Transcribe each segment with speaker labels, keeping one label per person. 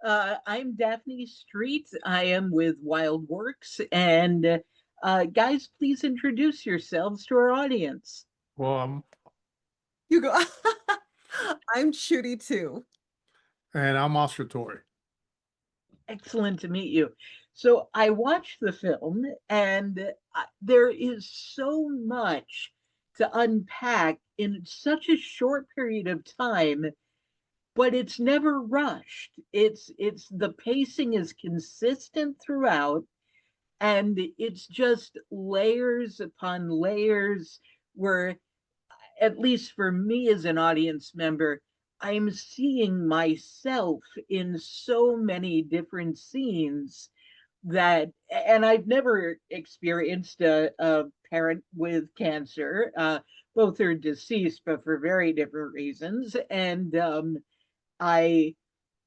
Speaker 1: I'm Daphne Street. I am with Wild Works. And guys, please introduce yourselves to our audience.
Speaker 2: Well,
Speaker 3: You go. I'm Chuti Tiu.
Speaker 2: and I'm Oscar Torre.
Speaker 1: Excellent to meet you. So I watched the film, and there is so much to unpack in such a short period of time, but it's never rushed. It's the pacing is consistent throughout, and it's just layers upon layers where, at least for me as an audience member, I'm seeing myself in so many different scenes that, and I've never experienced a parent with cancer. Both are deceased, but for very different reasons. And I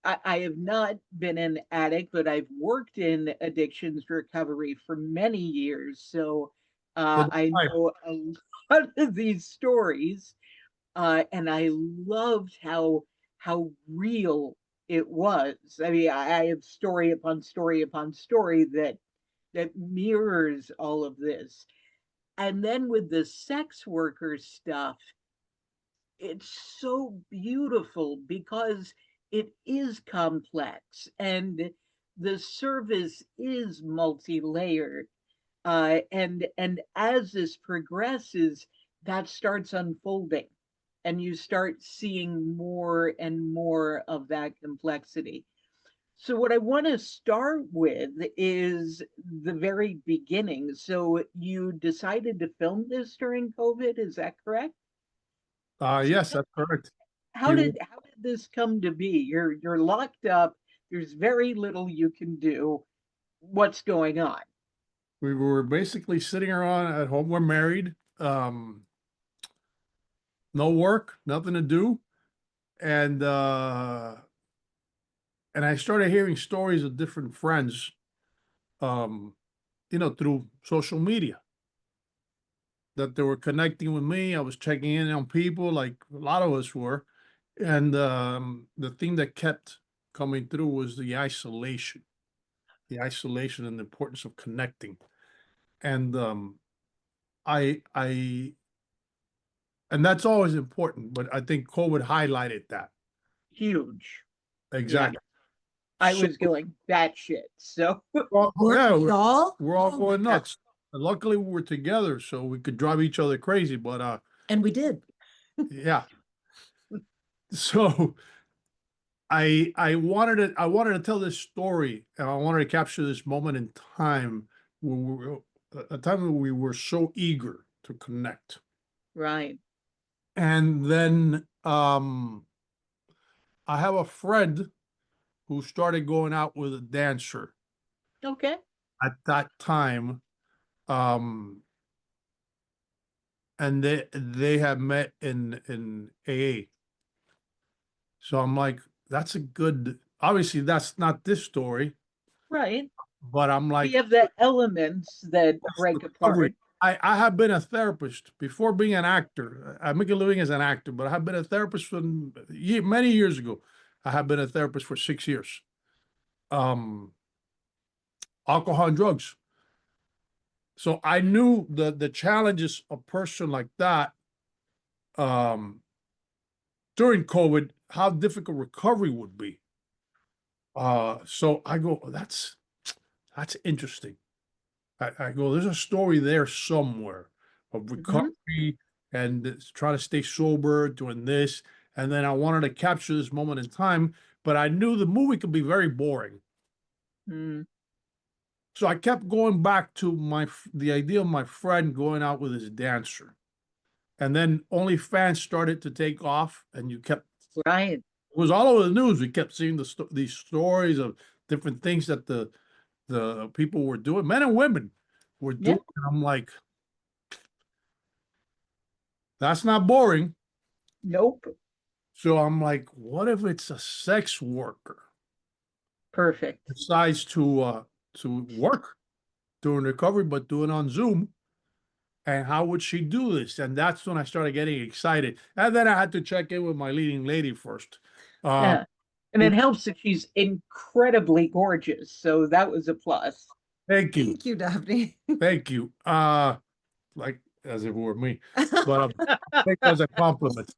Speaker 1: I have not been an addict, but I've worked in addictions recovery for many years. So
Speaker 2: So the
Speaker 1: I
Speaker 2: type,
Speaker 1: know a lot of these stories, and I loved how real it was. I mean, I have story upon story upon story that mirrors all of this. And then with the sex worker stuff, it's so beautiful because it is complex and the service is multi-layered. And as this progresses, that starts unfolding, and you start seeing more and more of that complexity. So what I want to start with is the very beginning. So you decided to film this during COVID, is that correct? So
Speaker 2: yes, that's correct.
Speaker 1: how
Speaker 2: We
Speaker 1: did this come to be? You're locked up. There's very little you can do. What's going on?
Speaker 2: we were basically sitting around at home. We're married, no work, nothing to do, and and I started hearing stories of different friends, um, through social media that they were connecting with me. I was checking in on people, like a lot of us were, and the thing that kept coming through was the isolation and the importance of connecting. And I and that's always important, but I think COVID highlighted that.
Speaker 1: Huge. Yeah,
Speaker 2: Exactly.
Speaker 1: I
Speaker 2: So
Speaker 1: was going batshit. So
Speaker 2: well,
Speaker 3: Were
Speaker 2: yeah,
Speaker 3: y'all?
Speaker 2: we're all
Speaker 3: Oh my
Speaker 2: going
Speaker 3: God.
Speaker 2: nuts. And luckily we were together so we could drive each other crazy. But
Speaker 3: And we did.
Speaker 2: yeah. So I wanted to tell this story, and I wanted to capture this moment in time when we were a time when we were so eager to connect.
Speaker 1: right.
Speaker 2: And then I have a friend who started going out with a dancer
Speaker 1: Okay.
Speaker 2: at that time. Um, and they had met in AA. So I'm like, that's a good, obviously that's not this story,
Speaker 1: Right.
Speaker 2: but I'm
Speaker 1: We
Speaker 2: like,
Speaker 1: have the elements that
Speaker 2: that's
Speaker 1: break
Speaker 2: recovery.
Speaker 1: apart.
Speaker 2: I have been a therapist before being an actor. I make a living as an actor, but I have been a therapist for many years ago. I have been a therapist for 6 years. Um, Alcohol and drugs. So I knew the challenges a person like that, um, during COVID, how difficult recovery would be. So I go, that's interesting. I go, there's a story there somewhere of
Speaker 1: Mhm.
Speaker 2: recovery and trying to stay sober, doing this. And then I wanted to capture this moment in time, but I knew the movie could be very boring.
Speaker 1: Mm.
Speaker 2: So I kept going back to the idea of my friend going out with his dancer. And then OnlyFans started to take off, and you kept,
Speaker 1: Right.
Speaker 2: it was all over the news. We kept seeing these stories of different things that the people were doing, men and women were
Speaker 1: Yeah.
Speaker 2: doing. And I'm like, that's not boring.
Speaker 1: Nope.
Speaker 2: So I'm like, what if it's a sex worker
Speaker 1: Perfect.
Speaker 2: decides to work during recovery, but do it on Zoom? And how would she do this? And that's when I started getting excited. And then I had to check in with my leading lady first. Uh,
Speaker 1: Yeah. And it helps that she's incredibly gorgeous. So that was a plus.
Speaker 2: Thank you.
Speaker 3: Thank you, Daphne.
Speaker 2: Thank you. Like as if it were me, but I think that was a compliment.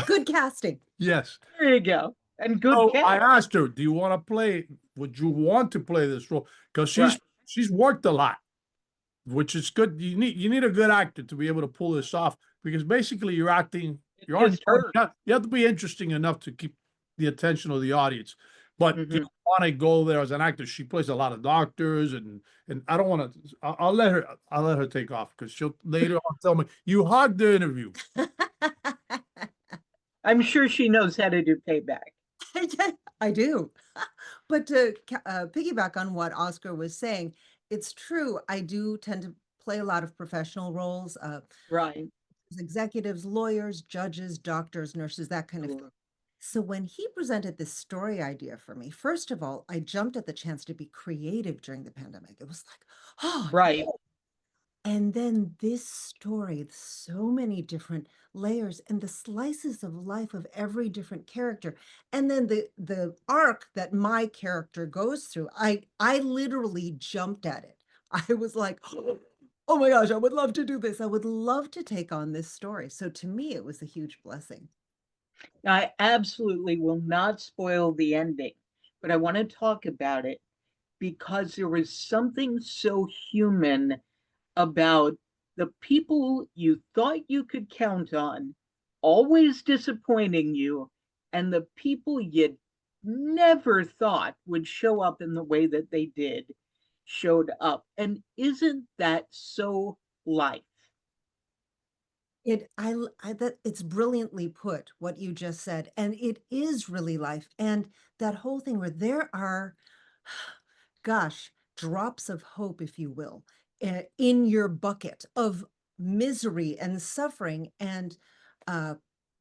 Speaker 3: Good casting.
Speaker 2: Yes.
Speaker 1: There you go. And good
Speaker 2: So I
Speaker 1: cast.
Speaker 2: asked her, do you want to play, would you want to play this role? Because
Speaker 1: Right.
Speaker 2: she's worked a lot, which is good. You need a good actor to be able to pull this off, because basically you're acting, you
Speaker 1: Just her.
Speaker 2: have to be interesting enough to keep the attention of the audience. But you want to go there as an actor. She plays a lot of doctors, and I don't want to. I'll let her take off, because she'll later on tell me you hogged the interview.
Speaker 1: I'm sure she knows how to do payback.
Speaker 3: I do. But to piggyback on what Oscar was saying, it's true. I do tend to play a lot of professional roles,
Speaker 1: Right.
Speaker 3: executives, lawyers, judges, doctors, nurses, that kind of thing. So when he presented this story idea for me, first of all, I jumped at the chance to be creative during the pandemic. It was like, oh,
Speaker 1: Right.
Speaker 3: no. And then this story, so many different layers and the slices of life of every different character. And then the arc that my character goes through, I literally jumped at it. I was like, oh my gosh, I would love to do this. I would love to take on this story. So to me, it was a huge blessing.
Speaker 1: I absolutely will not spoil the ending, but I want to talk about it because there was something so human about the people you thought you could count on, always disappointing you, and the people you never thought would show up in the way that they did showed up. And isn't that so life?
Speaker 3: That it's brilliantly put what you just said, and it is really life. And that whole thing where there are, gosh, drops of hope, if you will, in your bucket of misery and suffering. And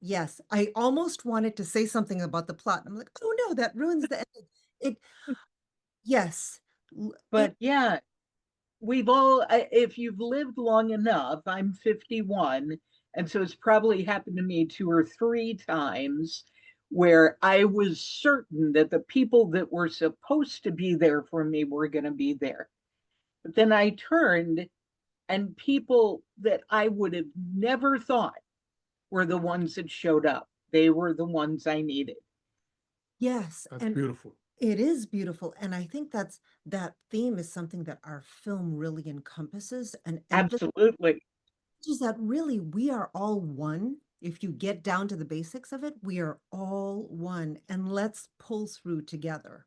Speaker 3: yes, I almost wanted to say something about the plot. I'm like, oh no, that ruins the ending. It, yes,
Speaker 1: But yeah, we've all, if you've lived long enough, I'm 51, and so it's probably happened to me 2 or 3 times where I was certain that the people that were supposed to be there for me were going to be there. But then I turned, and people that I would have never thought were the ones that showed up. They were the ones I needed.
Speaker 3: yes,
Speaker 2: That's
Speaker 3: and
Speaker 2: beautiful.
Speaker 3: it is beautiful. And I think that theme is something that our film really encompasses and
Speaker 1: Absolutely.
Speaker 3: is that really we are all one. If you get down to the basics of it, we are all one, and let's pull through together.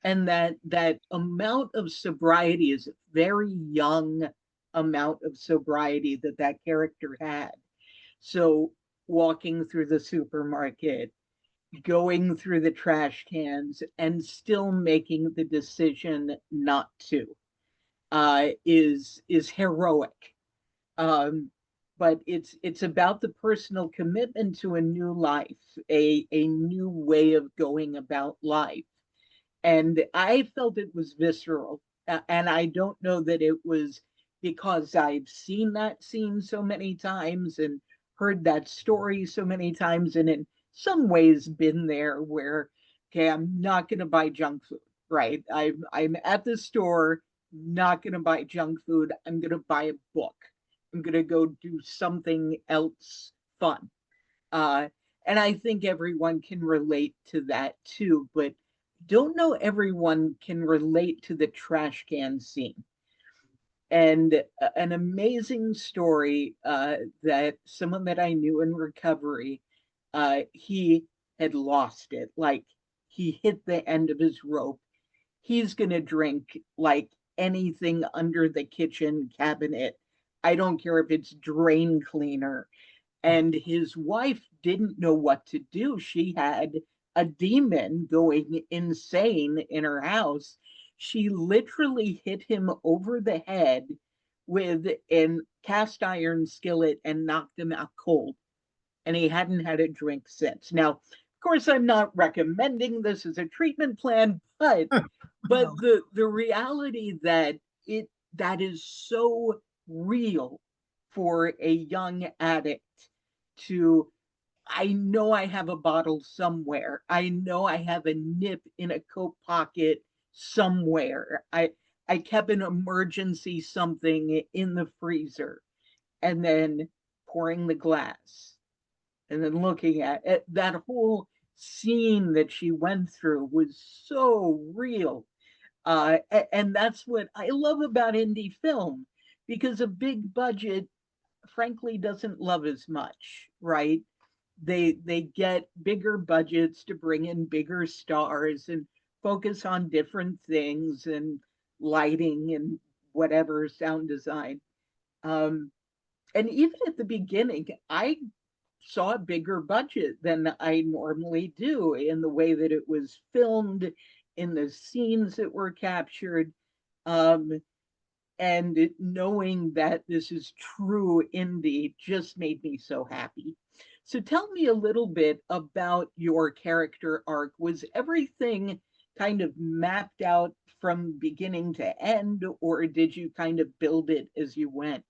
Speaker 1: And that amount of sobriety is a very young amount of sobriety that character had. So walking through the supermarket, going through the trash cans, and still making the decision not to is heroic. But it's about the personal commitment to a new life, a new way of going about life. And I felt it was visceral. And I don't know that it was because I've seen that scene so many times and heard that story so many times, and in some ways been there where, okay, I'm not going to buy junk food, right? I'm at the store, not going to buy junk food. I'm going to buy a book. I'm going to go do something else fun. And I think everyone can relate to that too, but don't know everyone can relate to the trash can scene. And an amazing story that someone that I knew in recovery, he had lost it. Like he hit the end of his rope. He's going to drink like anything under the kitchen cabinet. I don't care if it's drain cleaner. And his wife didn't know what to do. She had a demon going insane in her house. She literally hit him over the head with a cast iron skillet and knocked him out cold. And he hadn't had a drink since. Now, of course, I'm not recommending this as a treatment plan, but the reality that that is so real for a young addict to I know I have a bottle somewhere. I know I have a nip in a coat pocket somewhere. I kept an emergency something in the freezer, and then pouring the glass and then looking at it. That whole scene that she went through was so real. And that's what I love about indie film, because a big budget, frankly, doesn't love as much, right? They get bigger budgets to bring in bigger stars and focus on different things and lighting and whatever, sound design. Um, and even at the beginning, I saw a bigger budget than I normally do in the way that it was filmed, in the scenes that were captured. Um, and knowing that this is true indie just made me so happy. So tell me a little bit about your character arc. Was everything kind of mapped out from beginning to end, or did you kind of build it as you went?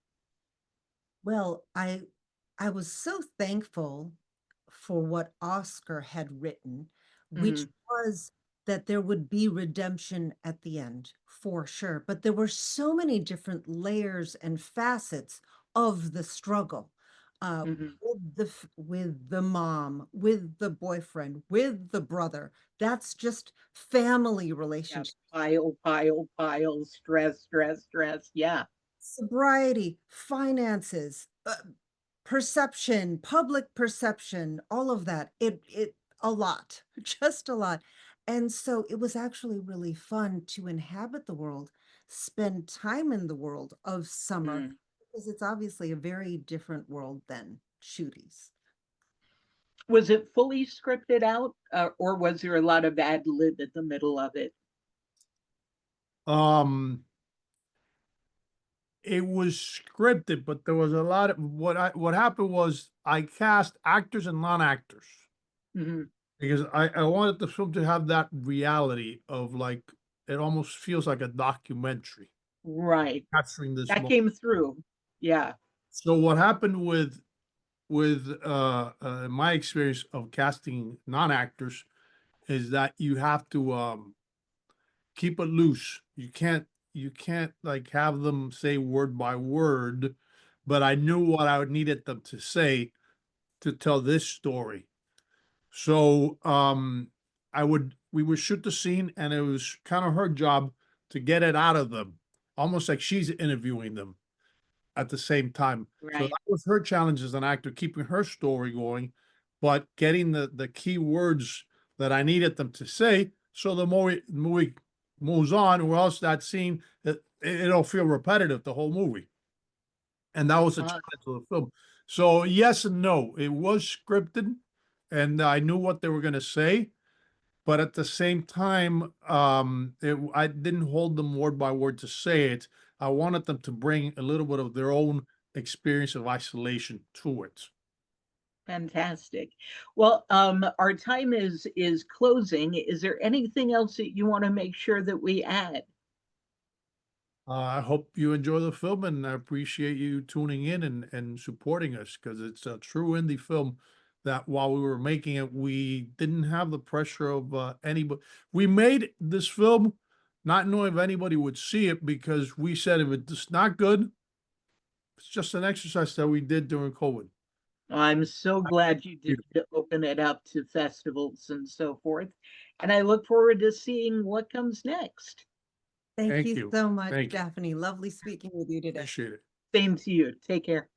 Speaker 3: Well, I was so thankful for what Oscar had written, which
Speaker 1: Mhm,
Speaker 3: was that there would be redemption at the end, for sure. But there were so many different layers and facets of the struggle.
Speaker 1: mhm.
Speaker 3: With the mom, with the boyfriend, with the brother. That's just family
Speaker 1: Yeah,
Speaker 3: relationships.
Speaker 1: pile, pile, pile, stress, stress, stress. Yeah.
Speaker 3: Sobriety, finances, perception, public perception, all of that. It a lot, just a lot. And so it was actually really fun to inhabit the world, spend time in the world of summer,
Speaker 1: Mm.
Speaker 3: because it's obviously a very different world than Shooties.
Speaker 1: Was it fully scripted out, or was there a lot of ad lib at the middle of it?
Speaker 2: Um, it was scripted, but there was a lot of what happened was I cast actors and non-actors
Speaker 1: Mhm.
Speaker 2: because I wanted the film to have that reality of like it almost feels like a documentary
Speaker 1: Right.
Speaker 2: capturing this
Speaker 1: That
Speaker 2: moment.
Speaker 1: came through. Yeah.
Speaker 2: So what happened with my experience of casting non-actors is that you have to keep it loose. You can't like have them say word by word, but I knew what I needed them to say to tell this story. So I would we would shoot the scene and it was kind of her job to get it out of them, almost like she's interviewing them at the same time. So
Speaker 1: Right.
Speaker 2: that was her challenge as an actor, keeping her story going, but getting the key words that I needed them to say. So the movie moves on, or else that scene it'll feel repetitive the whole movie. And that was a
Speaker 1: Uh,
Speaker 2: challenge of the film. So yes and no, it was scripted, and I knew what they were going to say, but at the same time, I didn't hold them word by word to say it. I wanted them to bring a little bit of their own experience of isolation to it.
Speaker 1: Fantastic. Well, our time is closing. Is there anything else that you want to make sure that we add?
Speaker 2: I hope you enjoy the film, and I appreciate you tuning in and supporting us because it's a true indie film that while we were making it, we didn't have the pressure of anybody. We made this film not knowing if anybody would see it because we said if it's not good, it's just an exercise that we did during COVID.
Speaker 1: I'm so glad you did open it up to festivals and so forth. And I look forward to seeing what comes next.
Speaker 3: Thank
Speaker 2: Thank
Speaker 3: you
Speaker 2: you.
Speaker 3: so much,
Speaker 2: Thank you.
Speaker 3: Daphne. Lovely speaking with you today.
Speaker 2: Appreciate it.
Speaker 1: Same to you. Take care.